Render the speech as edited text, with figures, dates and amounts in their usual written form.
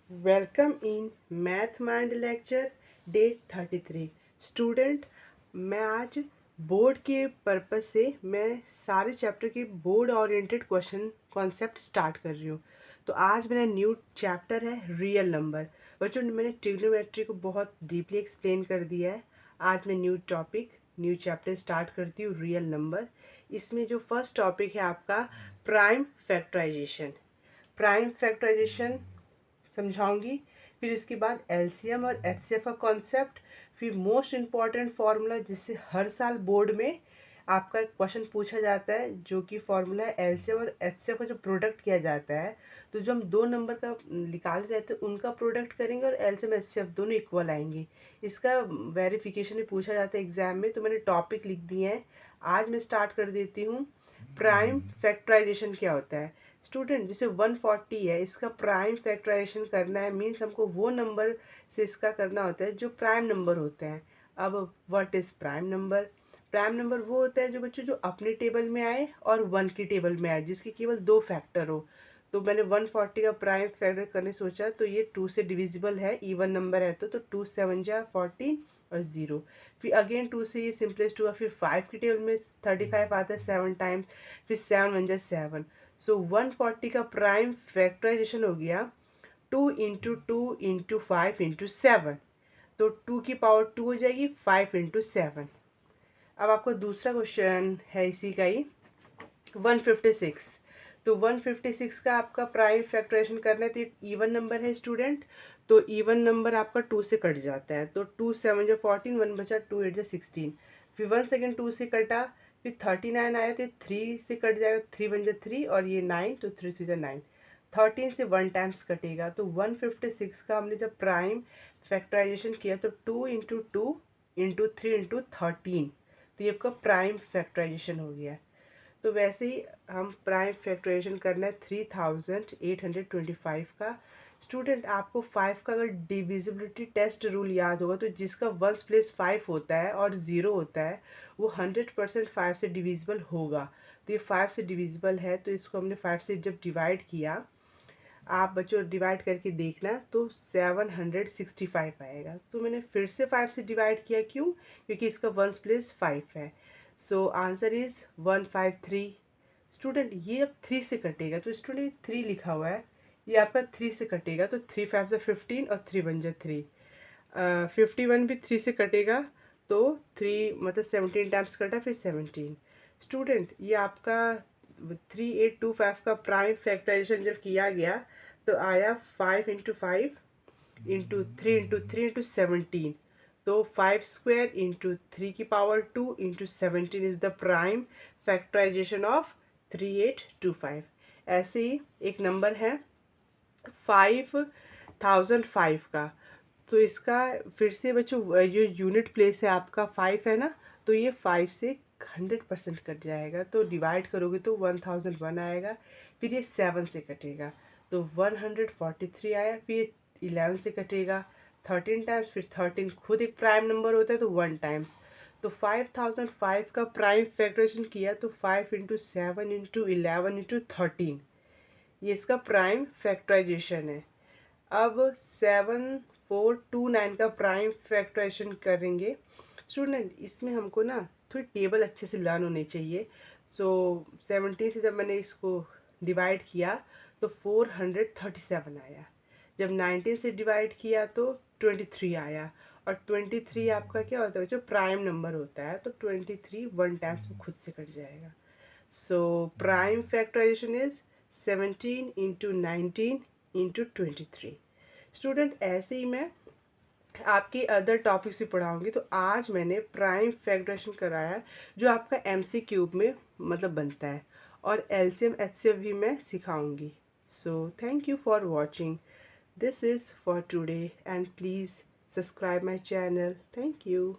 Welcome in math mind lecture day 33। Student, मैं आज board के पर्पस से मैं सारे चैप्टर के board oriented question concept start कर रही हूँ। तो आज मेरा न्यू चैप्टर है रियल नंबर। बच्चों, मैंने ट्रिग्नोमेट्री को बहुत डीपली एक्सप्लेन कर दिया है। आज मैं न्यू चैप्टर स्टार्ट करती हूँ, रियल नंबर। इसमें जो फर्स्ट टॉपिक है आपका प्राइम फैक्टराइजेशन। प्राइम फैक्टराइजेशन समझाऊंगी। फिर उसके बाद एलसीएम और एचसीएफ का कॉन्सेप्ट। फिर मोस्ट इम्पॉर्टेंट फार्मूला जिससे हर साल बोर्ड में आपका क्वेश्चन पूछा जाता है, जो कि फार्मूला है एलसीएम और एचसीएफ का जो प्रोडक्ट किया जाता है। तो जो हम दो नंबर का निकाले जाते हैं उनका प्रोडक्ट करेंगे और एलसीएम एचसीएफ दोनों इक्वल आएंगे। इसका वेरिफिकेशन भी पूछा जाता है एग्जाम में। तो मैंने टॉपिक लिख दिए हैं। आज मैं स्टार्ट कर देती हूँ। प्राइम फैक्टराइजेशन क्या होता है? स्टूडेंट, जैसे 140 है, इसका प्राइम फैक्टराइजेशन करना है, मीन्स हमको वो नंबर से इसका करना होता है जो प्राइम नंबर होते हैं। अब what is prime number? Prime number वो होता है जो बच्चों जो अपने टेबल में आए और 1 की टेबल में आए, जिसके केवल दो फैक्टर हो। तो मैंने 140 का प्राइम फैक्टर करने सोचा, तो ये 2 से डिविजिबल है, इवन नंबर है तो 2 7 जा 14 और 0। फिर अगेन 2 से ये सिंपलेस्ट हुआ। फिर 5 की टेबल में 35 आता है 7 टाइम्स। फिर 7 1 जा 7। सो 140 का प्राइम फैक्टराइजेशन हो गया 2 × 2 × 5 × 7। तो 2 की पावर 2 हो जाएगी 5 × 7। अब आपको दूसरा क्वेश्चन है इसी का ही, 156। तो 156 का आपका प्राइम फैक्टराइजेशन करना है, तो इवन नंबर है स्टूडेंट। तो इवन नंबर आपका 2 से कट जाता है, तो 2 7 जो 14, 1 बचा, 2 8 जो 16। फिर 1 सेकेंड 2 से कटा। फिर 39 आया तो 3 से कट जाएगा, 3 1 जो 3 और ये 9, तो 3 3 जो 9। 13 से 1 टाइम्स कटेगा। तो 156 का हमने जब प्राइम फैक्टराइजेशन किया तो 2 × 2 × 3 × 13, तो ये आपका प्राइम फैक्टराइजेशन हो गया। तो वैसे ही हम प्राइम फैक्टराइजेशन करना है 3825 का। स्टूडेंट, आपको 5 का अगर डिविजिबिलिटी टेस्ट रूल याद होगा, तो जिसका वंस प्लेस 5 होता है और 0 होता है वो 100% 5 से डिविजिबल होगा। तो ये 5 से डिविजिबल है, तो इसको हमने 5 से जब डिवाइड किया, आप बच्चों डिवाइड करके देखना, तो 765 आएगा। तो मैंने फिर से 5 से डिवाइड किया, क्यों? क्योंकि इसका वंस प्लेस 5 है। So answer is 153। स्टूडेंट, ये अब 3 से कटेगा, तो स्टूडेंट 3 लिखा हुआ है, ये आपका 3 से कटेगा। तो 3 5 से 15 और 3 1 जा 3। 51 भी 3 से कटेगा, तो 3 मतलब 17 टाइम्स कटा, फिर 17। स्टूडेंट, ये आपका 3825 का प्राइम फैक्टराइजेशन जब किया गया तो आया 5 × 5 × 3 × 3 × 17। तो 5 स्क्वायर इंटू 3 की power 2 × 17 is the prime factorisation of 3825। ऐसे ही एक नंबर है 5005 का। तो इसका फिर से बच्चों जो यूनिट प्लेस है आपका 5 है ना, तो ये 5 से 100% कट जाएगा। तो डिवाइड करोगे तो 1001 आएगा। फिर ये 7 से कटेगा, तो 143 आया। फिर 11 से कटेगा 13 टाइम्स। फिर 13 खुद एक प्राइम नंबर होता है, तो 1 टाइम्स। तो 5005 का प्राइम फैक्टरेशन किया, तो 5 × 7 × 11 × 13, ये इसका प्राइम फैक्टराइजेशन है। अब 7429 का प्राइम फैक्टराइजेशन करेंगे। स्टूडेंट, इसमें हमको ना थोड़ी टेबल अच्छे से लर्न होनी चाहिए। सो 70 से जब मैंने इसको डिवाइड किया तो 437 आया। जब 19 से डिवाइड किया तो 23 आया। और 23 आपका क्या होता है जो प्राइम नंबर होता है, तो 23 1 टाइम्स वो खुद से कट जाएगा। So prime factorisation is 17 × 19 × 23। Student, ऐसे ही मैं आपके अदर टॉपिक्स भी पढ़ाऊंगी। तो आज मैंने प्राइम फैक्टराइजेशन कराया जो आपका एमसी क्यूब में मतलब बनता है, और एलसीएम एचसीएफ भी मैं सिखाऊंगी। So thank you for watching. This is for today and please subscribe my channel. Thank you.